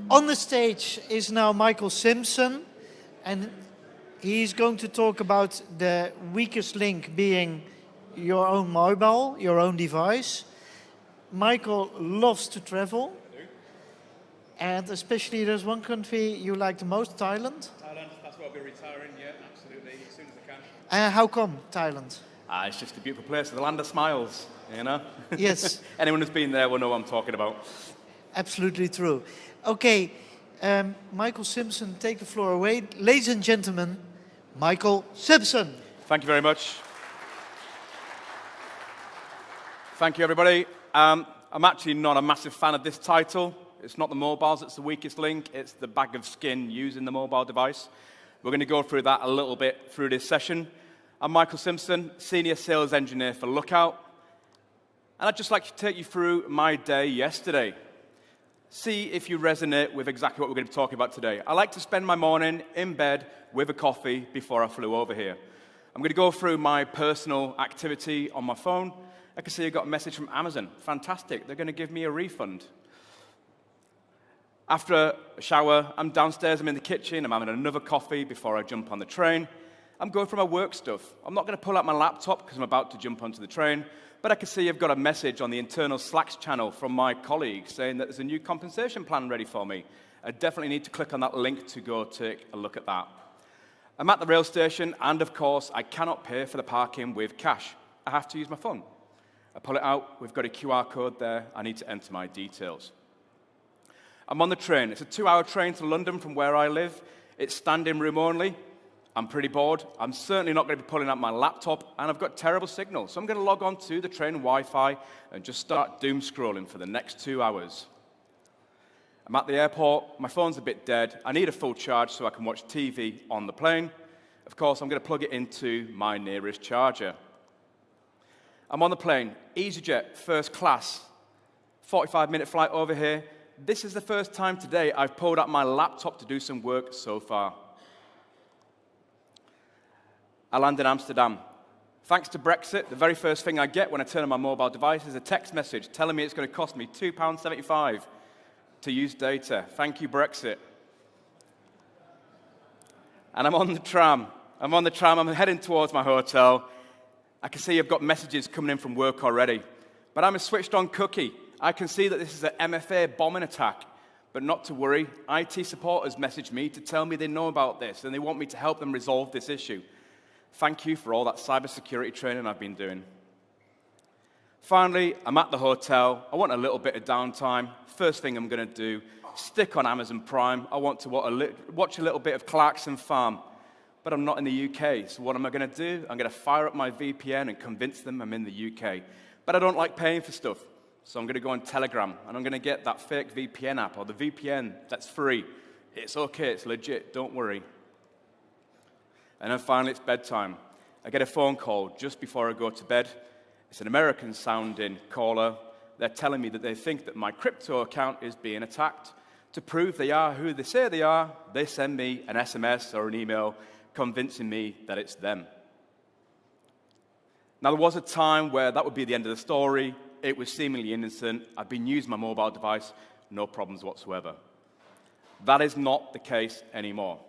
On the stage is now Michael Simpson, and he's going to talk about the weakest link being your own mobile, your own device. Michael loves to travel, and especially there's one country you like the most, Thailand. Thailand, that's where I'll be retiring, yeah, absolutely, as soon as I can. How come Thailand? It's just a beautiful place, the land of smiles, you know? Yes. Anyone who's been there will know what I'm talking about. Absolutely true. Okay, Michael Simpson, take the floor away. Ladies and gentlemen, Michael Simpson. Thank you very much. Thank you, everybody. I'm actually not a massive fan of this title. It's not the mobiles that's the weakest link. It's the bag of skin using the mobile device. We're going to go through that a little bit through this session. I'm Michael Simpson, Senior Sales Engineer for Lookout. And I'd just like to take you through my day yesterday. See if you resonate with exactly what we're going to be talking about today. I like to spend my morning in bed with a coffee before I flew over here. I'm going to go through my personal activity on my phone. I can see I got a message from Amazon. Fantastic. They're going to give me a refund. After a shower, I'm downstairs, I'm in the kitchen, I'm having another coffee before I jump on the train. I'm going through my work stuff. I'm not going to pull out my laptop because I'm about to jump onto the train, but I can see I've got a message on the internal Slack channel from my colleague saying that there's a new compensation plan ready for me. I definitely need to click on that link to go take a look at that. I'm at the rail station, and of course, I cannot pay for the parking with cash. I have to use my phone. I pull it out, we've got a QR code there, I need to enter my details. I'm on the train. It's a 2-hour train to London from where I live. It's standing room only. I'm pretty bored. I'm certainly not going to be pulling out my laptop, and I've got terrible signal. So I'm going to log on to the train Wi-Fi and just start doom scrolling for the next 2 hours. I'm at the airport. My phone's a bit dead. I need a full charge so I can watch TV on the plane. Of course, I'm going to plug it into my nearest charger. I'm on the plane. EasyJet, first class. 45-minute flight over here. This is the first time today I've pulled out my laptop to do some work so far. I land in Amsterdam. Thanks to Brexit, the very first thing I get when I turn on my mobile device is a text message telling me it's going to cost me £2.75 to use data. Thank you, Brexit. And I'm on the tram. I'm heading towards my hotel. I can see I've got messages coming in from work already. But I'm a switched-on cookie. I can see that this is an MFA bombing attack, but not to worry. IT support has messaged me to tell me they know about this and they want me to help them resolve this issue. Thank you for all that cybersecurity training I've been doing. Finally, I'm at the hotel. I want a little bit of downtime. First thing I'm going to do, stick on Amazon Prime. I want to watch a little bit of Clarkson Farm, but I'm not in the UK. So what am I going to do? I'm going to fire up my VPN and convince them I'm in the UK. But I don't like paying for stuff. So I'm going to go on Telegram, and I'm going to get that fake VPN app, or the VPN that's free. It's okay, it's legit, don't worry. And then finally, it's bedtime. I get a phone call just before I go to bed. It's an American-sounding caller. They're telling me that they think that my crypto account is being attacked. To prove they are who they say they are, they send me an SMS or an email convincing me that it's them. Now, there was a time where that would be the end of the story. It was seemingly innocent. I've been using my mobile device, no problems whatsoever. That is not the case anymore.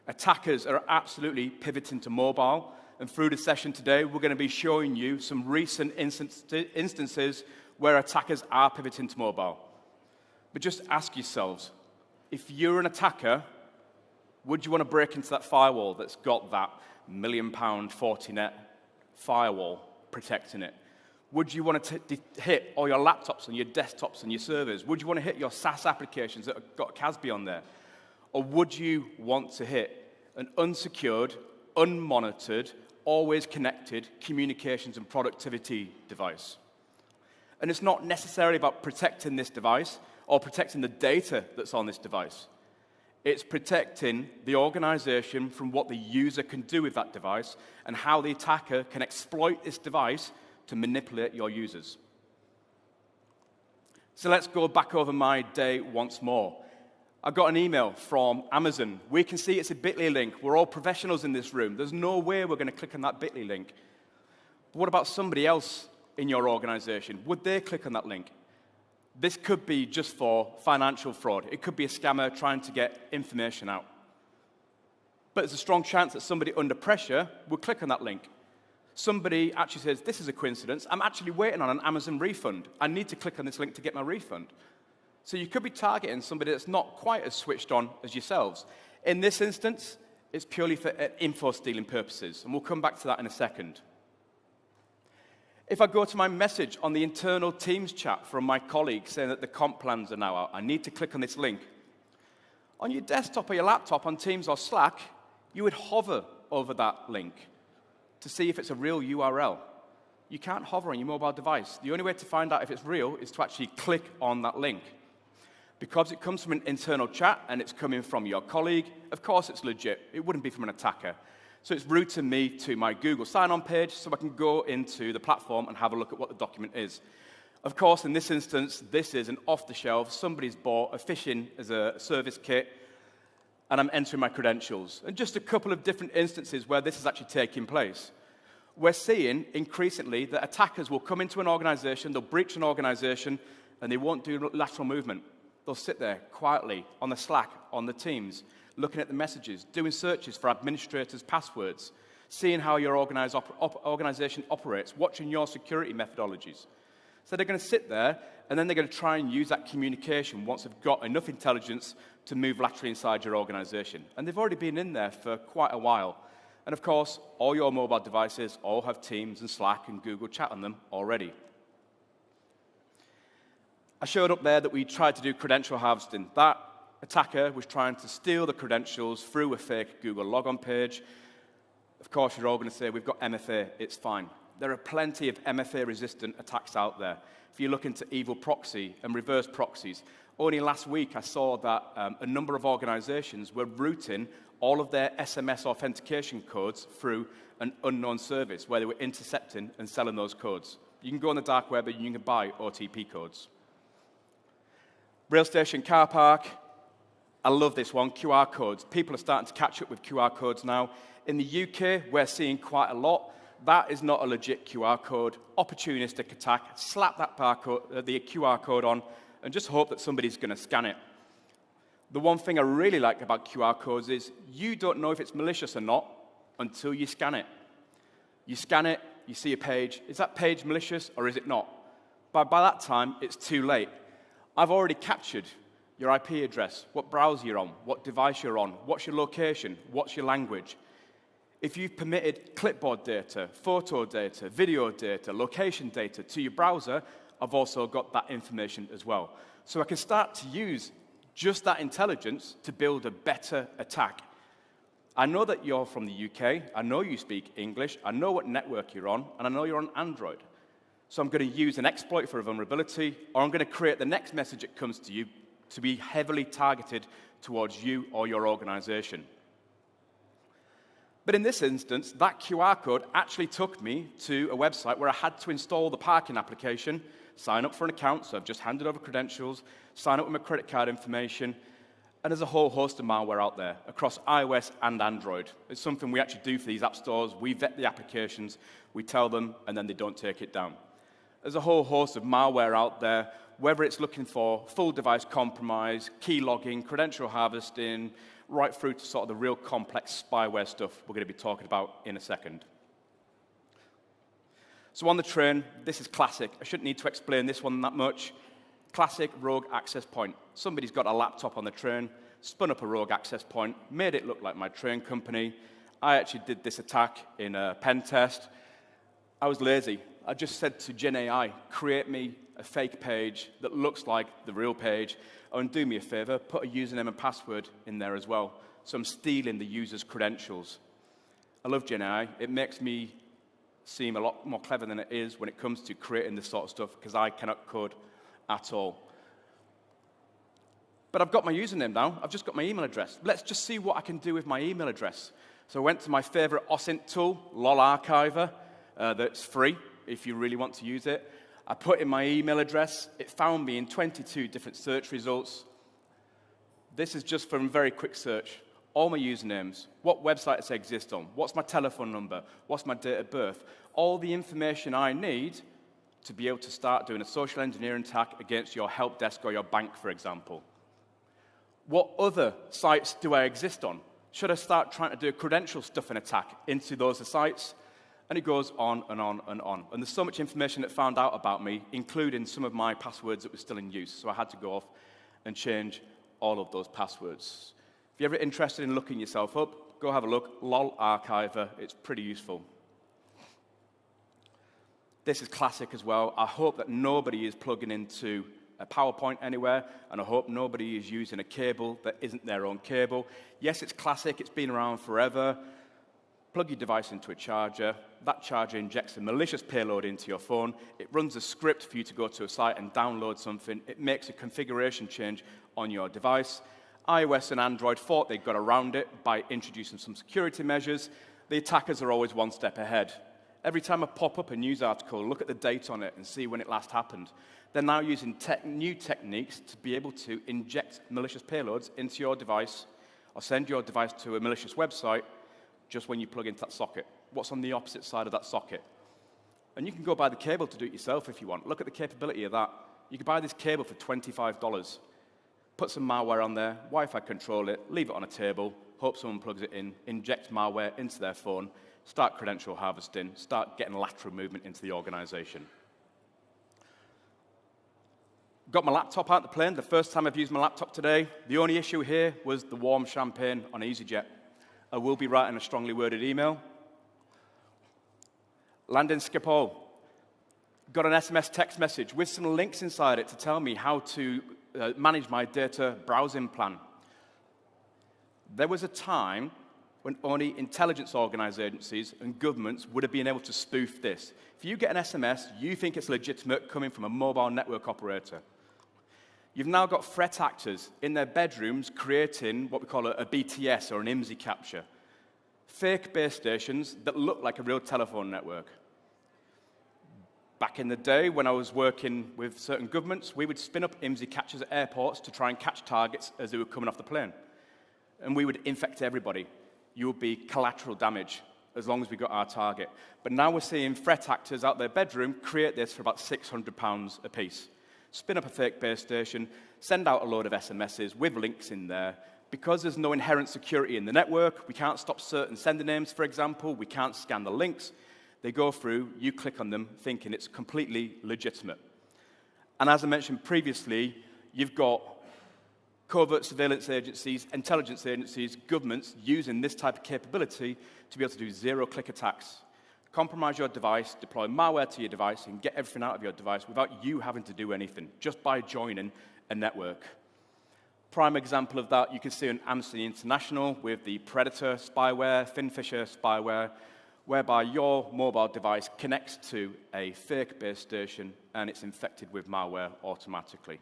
Attackers are absolutely pivoting to mobile, and through the session today, we're going to be showing you some recent instances where attackers are pivoting to mobile. But just ask yourselves, if you're an attacker, would you want to break into that firewall that's got that £1 million Fortinet firewall protecting it? Would you want to hit all your laptops and your desktops and your servers? Would you want to hit your SaaS applications that have got CASB on there? Or would you want to hit an unsecured, unmonitored, always connected communications and productivity device? And it's not necessarily about protecting this device or protecting the data that's on this device. It's protecting the organization from what the user can do with that device and how the attacker can exploit this device to manipulate your users. So let's go back over my day once more. I got an email from Amazon. We can see it's a bit.ly link. We're all professionals in this room. There's no way we're going to click on that bit.ly link. But what about somebody else in your organization? Would they click on that link? This could be just for financial fraud. It could be a scammer trying to get information out. But there's a strong chance that somebody under pressure will click on that link. Somebody actually says, this is a coincidence. I'm actually waiting on an Amazon refund. I need to click on this link to get my refund. So you could be targeting somebody that's not quite as switched on as yourselves. In this instance, it's purely for info stealing purposes, and we'll come back to that in a second. If I go to my message on the internal Teams chat from my colleague saying that the comp plans are now out, I need to click on this link. On your desktop or your laptop on Teams or Slack, you would hover over that link to see if it's a real URL. You can't hover on your mobile device. The only way to find out if it's real is to actually click on that link. Because it comes from an internal chat and it's coming from your colleague, of course it's legit. It wouldn't be from an attacker. So it's routing me to my Google sign-on page so I can go into the platform and have a look at what the document is. Of course, in this instance, this is an off-the-shelf. Somebody's bought a phishing as a service kit, and I'm entering my credentials. And just a couple of different instances where this is actually taking place. We're seeing increasingly that attackers will come into an organization, they'll breach an organization, and they won't do lateral movement. They'll sit there quietly on the Slack, on the Teams, looking at the messages, doing searches for administrators' passwords, seeing how your organization operates, watching your security methodologies. So they're going to sit there, and then they're going to try and use that communication once they've got enough intelligence to move laterally inside your organization. And they've already been in there for quite a while. And of course, all your mobile devices all have Teams and Slack and Google Chat on them already. I showed up there that we tried to do credential harvesting. That attacker was trying to steal the credentials through a fake Google logon page. Of course, you're all going to say, we've got MFA, it's fine. There are plenty of MFA-resistant attacks out there. If you look into evil proxy and reverse proxies, only last week I saw that a number of organizations were routing all of their SMS authentication codes through an unknown service where they were intercepting and selling those codes. You can go on the dark web and you can buy OTP codes. Rail station car park, I love this one, QR codes. People are starting to catch up with QR codes now. In the UK, we're seeing quite a lot. That is not a legit QR code. Opportunistic attack, slap that barcode, the QR code on, and just hope that somebody's going to scan it. The one thing I really like about QR codes is you don't know if it's malicious or not until you scan it. You scan it, you see a page. Is that page malicious or is it not? By that time, it's too late. I've already captured your IP address, what browser you're on, what device you're on, what's your location, what's your language. If you've permitted clipboard data, photo data, video data, location data to your browser, I've also got that information as well. So I can start to use just that intelligence to build a better attack. I know that you're from the UK, I know you speak English, I know what network you're on, and I know you're on Android. So I'm going to use an exploit for a vulnerability, or I'm going to create the next message that comes to you to be heavily targeted towards you or your organization. But in this instance, that QR code actually took me to a website where I had to install the parking application, sign up for an account, so I've just handed over credentials, sign up with my credit card information, and there's a whole host of malware out there across iOS and Android. It's something we actually do for these app stores. We vet the applications, we tell them, and then they don't take it down. There's a whole host of malware out there, whether it's looking for full device compromise, key logging, credential harvesting, right through to sort of the real complex spyware stuff we're going to be talking about in a second. So on the train, this is classic. I shouldn't need to explain this one that much. Classic rogue access point. Somebody's got a laptop on the train, spun up a rogue access point, made it look like my train company. I actually did this attack in a pen test. I was lazy. I just said to Gen AI, create me a fake page that looks like the real page, and do me a favor, put a username and password in there as well. So I'm stealing the user's credentials. I love Gen AI. It makes me seem a lot more clever than it is when it comes to creating this sort of stuff, because I cannot code at all. But I've got my username now. I've just got my email address. Let's just see what I can do with my email address. So I went to my favorite OSINT tool, LOL Archiver, that's free if you really want to use it. I put in my email address. It found me in 22 different search results. This is just from a very quick search. All my usernames, what websites I exist on, what's my telephone number, what's my date of birth, all the information I need to be able to start doing a social engineering attack against your help desk or your bank, for example. What other sites do I exist on? Should I start trying to do credential stuffing attack into those sites? And it goes on and on and on. And there's so much information that found out about me, including some of my passwords that were still in use. So I had to go off and change all of those passwords. If you're ever interested in looking yourself up, go have a look. LOL Archiver, it's pretty useful. This is classic as well. I hope that nobody is plugging into a PowerPoint anywhere, and I hope nobody is using a cable that isn't their own cable. Yes, it's classic. It's been around forever. Plug your device into a charger. That charger injects a malicious payload into your phone. It runs a script for you to go to a site and download something. It makes a configuration change on your device. iOS and Android thought they got around it by introducing some security measures. The attackers are always one step ahead. Every time I pop up a news article, look at the date on it and see when it last happened. They're now using new techniques to be able to inject malicious payloads into your device or send your device to a malicious website just when you plug into that socket. What's on the opposite side of that socket? And you can go buy the cable to do it yourself if you want. Look at the capability of that. You can buy this cable for $25. Put some malware on there, Wi-Fi control it, leave it on a table, hope someone plugs it in, inject malware into their phone, start credential harvesting, start getting lateral movement into the organization. Got my laptop out the plane. The first time I've used my laptop today. The only issue here was the warm champagne on EasyJet. I will be writing a strongly worded email. Landing Schiphol. Got an SMS text message with some links inside it to tell me how to manage my data browsing plan. There was a time when only intelligence organizations and governments would have been able to spoof this. If you get an SMS, you think it's legitimate coming from a mobile network operator. You've now got threat actors in their bedrooms creating what we call a BTS or an IMSI capture. Fake base stations that look like a real telephone network. Back in the day, when I was working with certain governments, we would spin up IMSI captures at airports to try and catch targets as they were coming off the plane. And we would infect everybody. You would be collateral damage as long as we got our target. But now we're seeing threat actors out their bedroom create this for about £600 a piece. Spin up a fake base station, send out a load of SMSs with links in there. Because there's no inherent security in the network, we can't stop certain sender names, for example, we can't scan the links. They go through, you click on them, thinking it's completely legitimate. And as I mentioned previously, you've got covert surveillance agencies, intelligence agencies, governments using this type of capability to be able to do zero-click attacks. Compromise your device, deploy malware to your device, and get everything out of your device without you having to do anything, just by joining a network. Prime example of that, you can see in Amnesty International with the Predator spyware, Finfisher spyware, whereby your mobile device connects to a fake base station and it's infected with malware automatically.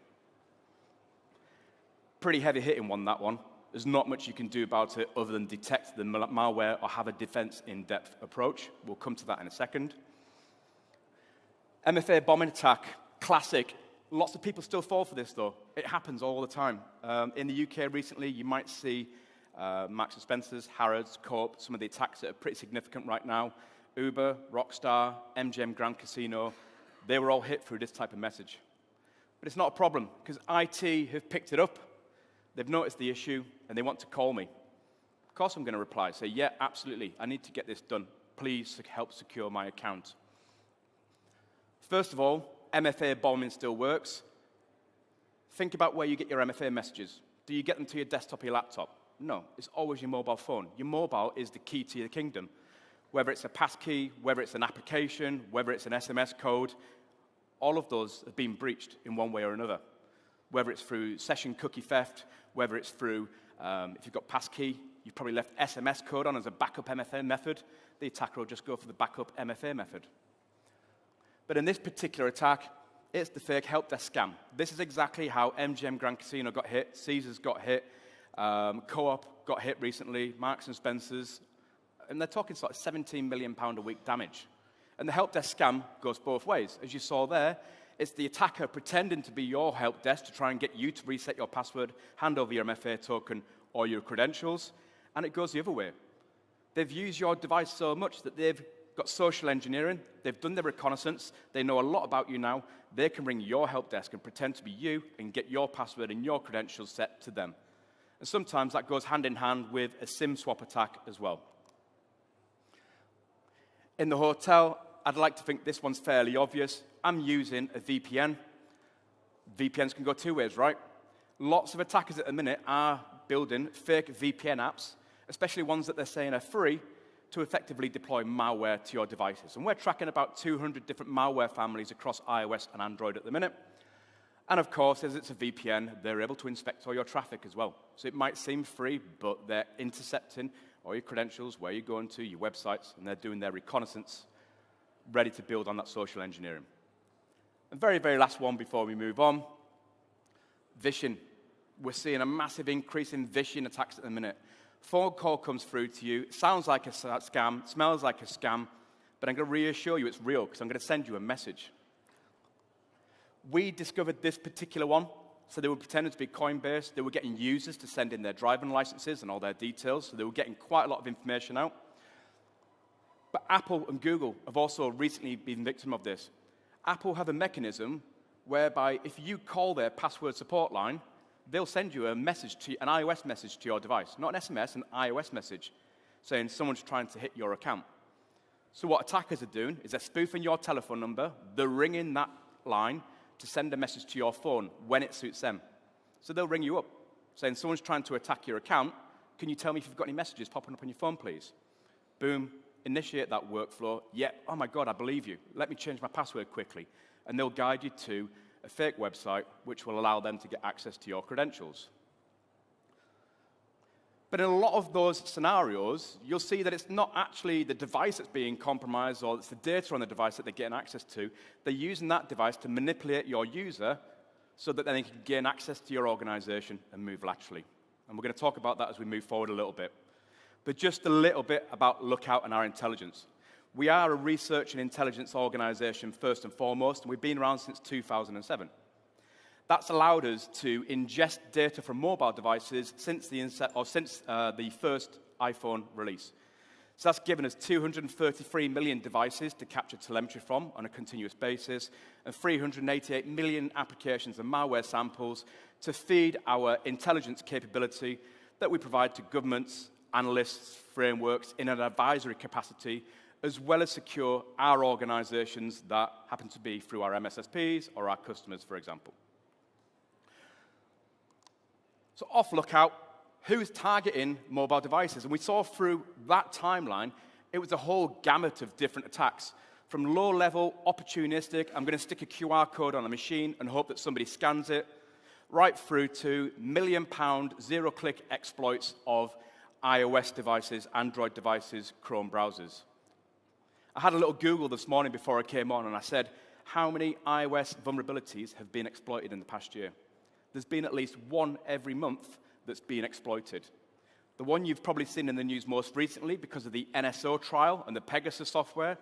Pretty heavy-hitting one, that one. There's not much you can do about it other than detect the malware or have a defense in-depth approach. We'll come to that in a second. MFA bombing attack, classic. Lots of people still fall for this, though. It happens all the time. In the UK recently, you might see Marks & Spencer's, Harrods, Coop, some of the attacks that are pretty significant right now. Uber, Rockstar, MGM Grand Casino, they were all hit through this type of message. But it's not a problem, because IT have picked it up. They've noticed the issue, and they want to call me. Of course I'm going to reply, say, yeah, absolutely, I need to get this done. Please help secure my account. First of all, MFA bombing still works. Think about where you get your MFA messages. Do you get them to your desktop or your laptop? No, it's always your mobile phone. Your mobile is the key to your kingdom. Whether it's a passkey, whether it's an application, whether it's an SMS code, all of those have been breached in one way or another. Whether it's through session cookie theft, whether it's through, if you've got passkey, you've probably left SMS code on as a backup MFA method. The attacker will just go for the backup MFA method. But in this particular attack, it's the fake help desk scam. This is exactly how MGM Grand Casino got hit, Caesars got hit, Co-op got hit recently, Marks & Spencer's, and they're talking sort of £17 million a week damage. And the help desk scam goes both ways. As you saw there, it's the attacker pretending to be your help desk to try and get you to reset your password, hand over your MFA token or your credentials, and it goes the other way. They've used your device so much that they've got social engineering. They've done their reconnaissance. They know a lot about you now. They can ring your help desk and pretend to be you and get your password and your credentials set to them. And sometimes that goes hand in hand with a SIM swap attack as well. In the hotel, I'd like to think this one's fairly obvious. I'm using a VPN. VPNs can go two ways, right? Lots of attackers at the minute are building fake VPN apps, especially ones that they're saying are free, to effectively deploy malware to your devices. And we're tracking about 200 different malware families across iOS and Android at the minute. And of course, as it's a VPN, they're able to inspect all your traffic as well. So it might seem free, but they're intercepting all your credentials, where you're going to, your websites, and they're doing their reconnaissance, ready to build on that social engineering. And very, very last one before we move on, phishing. We're seeing a massive increase in phishing attacks at the minute. Phone call comes through to you, sounds like a scam, smells like a scam, but I'm going to reassure you it's real because I'm going to send you a message. We discovered this particular one. So they were pretending to be Coinbase. They were getting users to send in their driving licenses and all their details. So they were getting quite a lot of information out. But Apple and Google have also recently been victim of this. Apple have a mechanism whereby if you call their password support line, they'll send you a message, an iOS message to your device. Not an SMS, an iOS message, saying someone's trying to hit your account. So what attackers are doing is they're spoofing your telephone number, they're ringing that line to send a message to your phone when it suits them. So they'll ring you up, saying someone's trying to attack your account, can you tell me if you've got any messages popping up on your phone, please? Boom, initiate that workflow. Yeah, oh my God, I believe you. Let me change my password quickly. And they'll guide you to a fake website which will allow them to get access to your credentials. But in a lot of those scenarios, you'll see that it's not actually the device that's being compromised or it's the data on the device that they're getting access to. They're using that device to manipulate your user so that then they can gain access to your organization and move laterally. And we're going to talk about that as we move forward a little bit. But just a little bit about Lookout and our intelligence. We are a research and intelligence organization first and foremost, and we've been around since 2007. That's allowed us to ingest data from mobile devices since the first iPhone release. So that's given us 233 million devices to capture telemetry from on a continuous basis, and 388 million applications and malware samples to feed our intelligence capability that we provide to governments, analysts, frameworks in an advisory capacity, as well as secure our organizations that happen to be through our MSSPs or our customers, for example. So off Lookout, who's targeting mobile devices? And we saw through that timeline, it was a whole gamut of different attacks. From low-level, opportunistic, I'm going to stick a QR code on a machine and hope that somebody scans it, right through to million-pound, zero-click exploits of iOS devices, Android devices, Chrome browsers. I had a little Google this morning before I came on, and I said, how many iOS vulnerabilities have been exploited in the past year? There's been at least one every month that's been exploited. The one you've probably seen in the news most recently because of the NSO trial and the Pegasus software,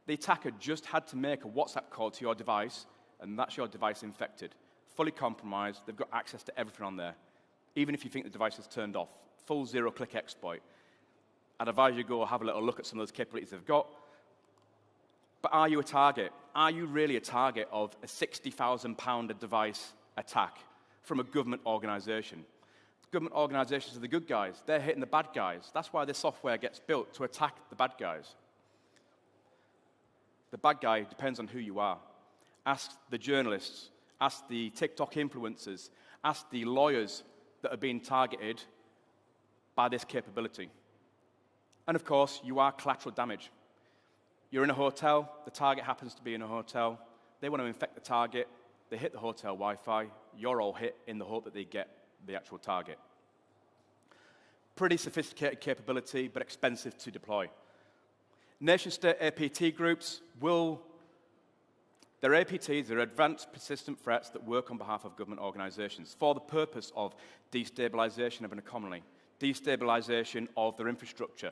the attacker just had to make a WhatsApp call to your device, and that's your device infected. Fully compromised, they've got access to everything on there, even if you think the device is turned off. Full zero-click exploit. I'd advise you go have a little look at some of those capabilities they've got. But are you a target? Are you really a target of a £60,000 a device attack from a government organization? Government organizations are the good guys. They're hitting the bad guys. That's why this software gets built, to attack the bad guys. The bad guy depends on who you are. Ask the journalists, ask the TikTok influencers, ask the lawyers that are being targeted by this capability. And of course, you are collateral damage. You're in a hotel, the target happens to be in a hotel, they want to infect the target, they hit the hotel Wi-Fi, you're all hit in the hope that they get the actual target. Pretty sophisticated capability, but expensive to deploy. Nation-state APT groups they're APTs, they're advanced persistent threats that work on behalf of government organizations for the purpose of destabilization of an economy, destabilization of their infrastructure.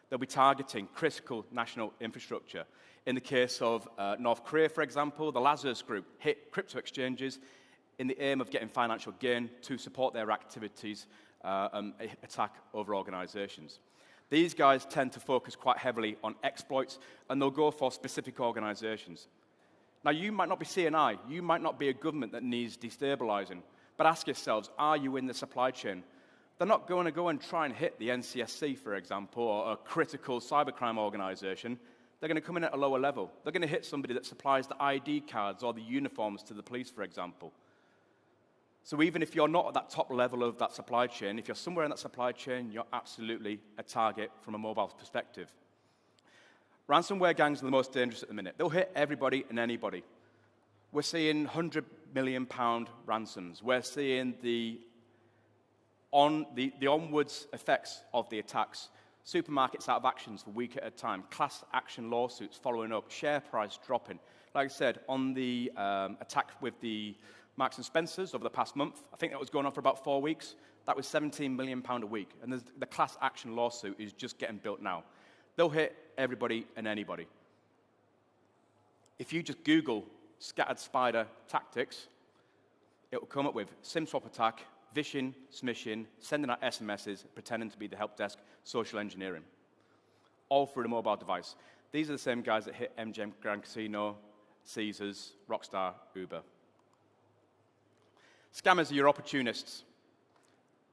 They'll be targeting critical national infrastructure. In the case of North Korea, for example, the Lazarus Group hit crypto exchanges in the aim of getting financial gain to support their activities and attack over organizations. These guys tend to focus quite heavily on exploits, and they'll go for specific organizations. Now, you might not be CNI, you might not be a government that needs destabilizing, but ask yourselves, are you in the supply chain? They're not going to go and try and hit the NCSC, for example, or a critical cybercrime organization. They're going to come in at a lower level. They're going to hit somebody that supplies the ID cards or the uniforms to the police, for example. So even if you're not at that top level of that supply chain, if you're somewhere in that supply chain, you're absolutely a target from a mobile perspective. Ransomware gangs are the most dangerous at the minute. They'll hit everybody and anybody. We're seeing £100 million ransoms. We're seeing the onwards effects of the attacks. Supermarkets out of actions for a week at a time. Class action lawsuits following up. Share price dropping. Like I said, on the attack with the Marks and Spencers over the past month, I think that was going on for about 4 weeks. That was £17 million a week. And the class action lawsuit is just getting built now. They'll hit everybody and anybody. If you just Google scattered spider tactics, it will come up with SIM swap attack, phishing, smishing, sending out SMSs, pretending to be the help desk, social engineering. All through the mobile device. These are the same guys that hit MGM Grand Casino, Caesars, Rockstar, Uber. Scammers are your opportunists.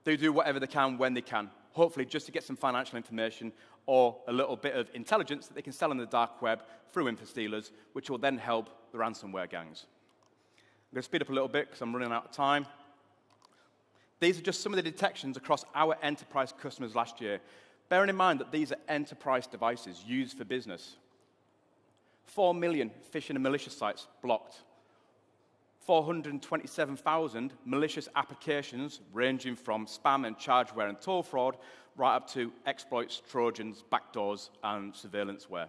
They do whatever they can when they can, hopefully just to get some financial information or a little bit of intelligence that they can sell on the dark web through info stealers, which will then help the ransomware gangs. I'm going to speed up a little bit because I'm running out of time. These are just some of the detections across our enterprise customers last year. Bearing in mind that these are enterprise devices used for business. 4 million phishing and malicious sites blocked. 427,000 malicious applications ranging from spam and chargeware and toll fraud right up to exploits, trojans, backdoors, and surveillanceware.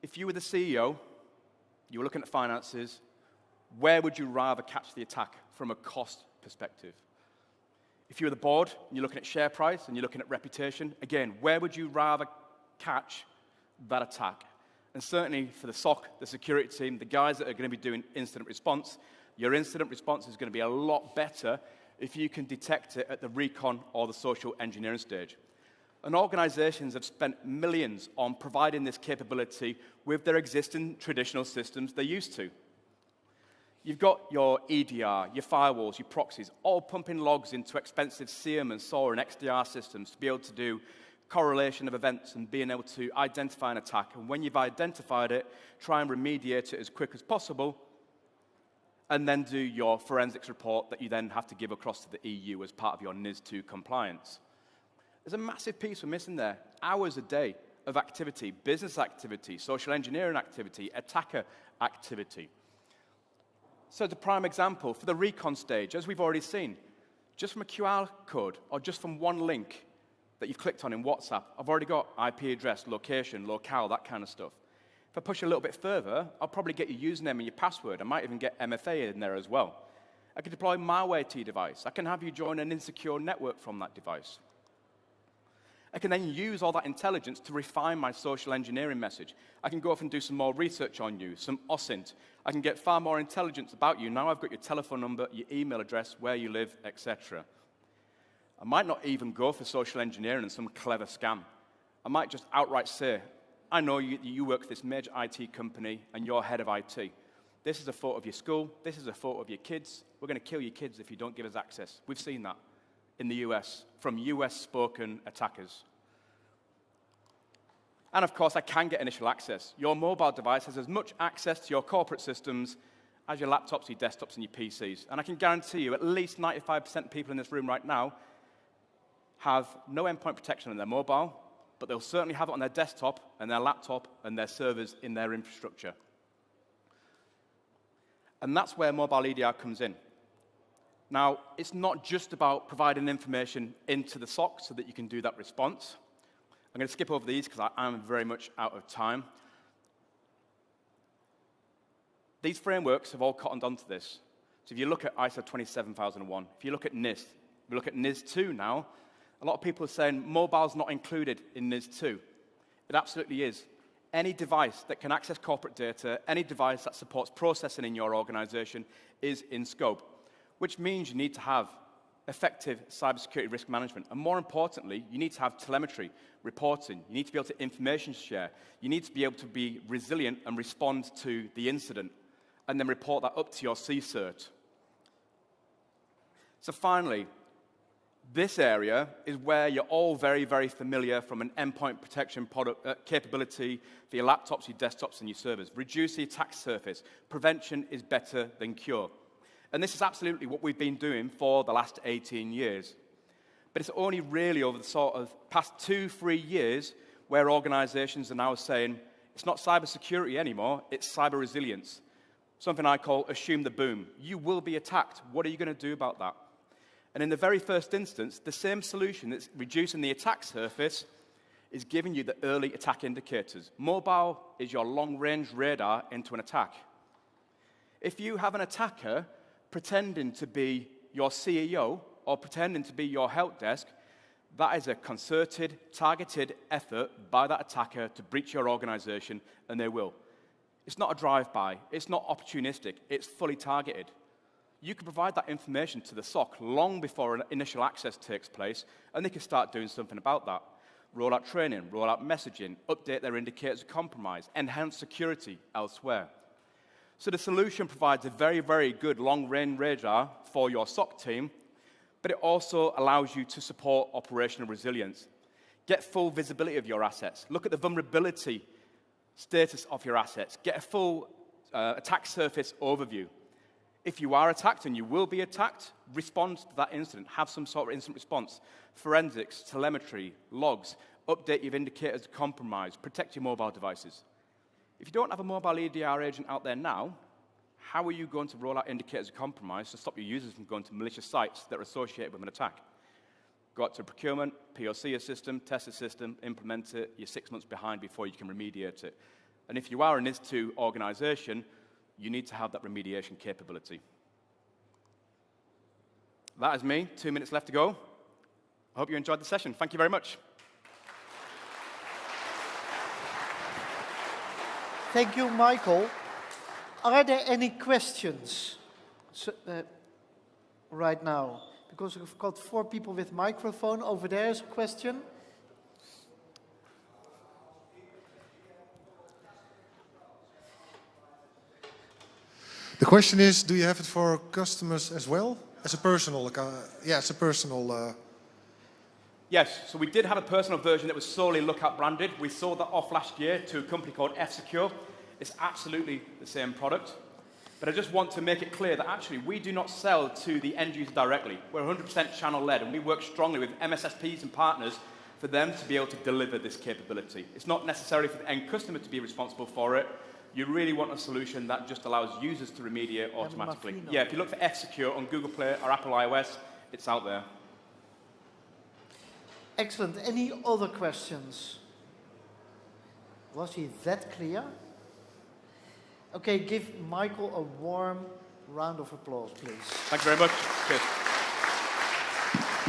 If you were the CEO, you were looking at finances, where would you rather catch the attack from a cost perspective? If you were the board and you're looking at share price and you're looking at reputation, again, where would you rather catch that attack? And certainly for the SOC, the security team, the guys that are going to be doing incident response, your incident response is going to be a lot better if you can detect it at the recon or the social engineering stage. And organizations have spent millions on providing this capability with their existing traditional systems they're used to. You've got your EDR, your firewalls, your proxies, all pumping logs into expensive SIEM and SOAR and XDR systems to be able to do correlation of events and being able to identify an attack. And when you've identified it, try and remediate it as quick as possible, and then do your forensics report that you then have to give across to the EU as part of your NIS2 compliance. There's a massive piece we're missing there. Hours a day of activity, business activity, social engineering activity, attacker activity. So the prime example, for the recon stage, as we've already seen, just from a QR code or just from one link that you've clicked on in WhatsApp, I've already got IP address, location, locale, that kind of stuff. If I push a little bit further, I'll probably get your username and your password. I might even get MFA in there as well. I can deploy malware to your device. I can have you join an insecure network from that device. I can then use all that intelligence to refine my social engineering message. I can go off and do some more research on you, some OSINT. I can get far more intelligence about you. Now I've got your telephone number, your email address, where you live, etc. I might not even go for social engineering and some clever scam. I might just outright say, I know you work for this major IT company and you're head of IT. This is a photo of your school. This is a photo of your kids. We're going to kill your kids if you don't give us access. We've seen that in the US, from US-spoken attackers. And of course, I can get initial access. Your mobile device has as much access to your corporate systems as your laptops, your desktops, and your PCs. And I can guarantee you at least 95% of people in this room right now have no endpoint protection on their mobile, but they'll certainly have it on their desktop and their laptop and their servers in their infrastructure. And that's where mobile EDR comes in. Now, it's not just about providing information into the SOC so that you can do that response. I'm going to skip over these because I am very much out of time. These frameworks have all cottoned onto this. So if you look at ISO 27001, if you look at NIST, if you look at NIS2 now, a lot of people are saying mobile's not included in NIS2. It absolutely is. Any device that can access corporate data, any device that supports processing in your organization is in scope, which means you need to have effective cybersecurity risk management. And more importantly, you need to have telemetry, reporting. You need to be able to information share. You need to be able to be resilient and respond to the incident, and then report that up to your CSIRT. So finally, this area is where you're all very, very familiar from an endpoint protection product, capability for your laptops, your desktops, and your servers. Reduce the attack surface. Prevention is better than cure. And this is absolutely what we've been doing for the last 18 years. But it's only really over the sort of past 2-3 years where organizations are now saying, it's not cybersecurity anymore, it's cyber resilience. Something I call assume the boom. You will be attacked. What are you going to do about that? And in the very first instance, the same solution that's reducing the attack surface is giving you the early attack indicators. Mobile is your long-range radar into an attack. If you have an attacker pretending to be your CEO or pretending to be your help desk, that is a concerted, targeted effort by that attacker to breach your organization, and they will. It's not a drive-by. It's not opportunistic. It's fully targeted. You can provide that information to the SOC long before initial access takes place, and they can start doing something about that. Roll out training, roll out messaging, update their indicators of compromise, enhance security elsewhere. So the solution provides a very, very good long-range radar for your SOC team, but it also allows you to support operational resilience. Get full visibility of your assets. Look at the vulnerability status of your assets. Get a full attack surface overview. If you are attacked, and you will be attacked, respond to that incident. Have some sort of instant response. Forensics, telemetry, logs, update your indicators of compromise, protect your mobile devices. If you don't have a mobile EDR agent out there now, how are you going to roll out indicators of compromise to stop your users from going to malicious sites that are associated with an attack? Go out to procurement, POC a system, test a system, implement it. You're 6 months behind before you can remediate it. And if you are an IS2 organization, you need to have that remediation capability. That is me. 2 minutes left to go. I hope you enjoyed the session. Thank you very much. Thank you, Michael. Are there any questions right now? Because we've got 4 people with microphone. Over there is a question. The question is, do you have it for customers as well? As a personal, as a personal... Yes, so we did have a personal version that was solely Lookout branded. We sold that off last year to a company called F-Secure. It's absolutely the same product. But I just want to make it clear that actually we do not sell to the end user directly. We're 100% channel-led, and we work strongly with MSSPs and partners for them to be able to deliver this capability. It's not necessarily for the end customer to be responsible for it. You really want a solution that just allows users to remediate automatically. Yeah, if you look for F-Secure on Google Play or Apple iOS, it's out there. Excellent. Any other questions? Was he that clear? Okay, give Michael a warm round of applause, please. Thank you very much. Cheers.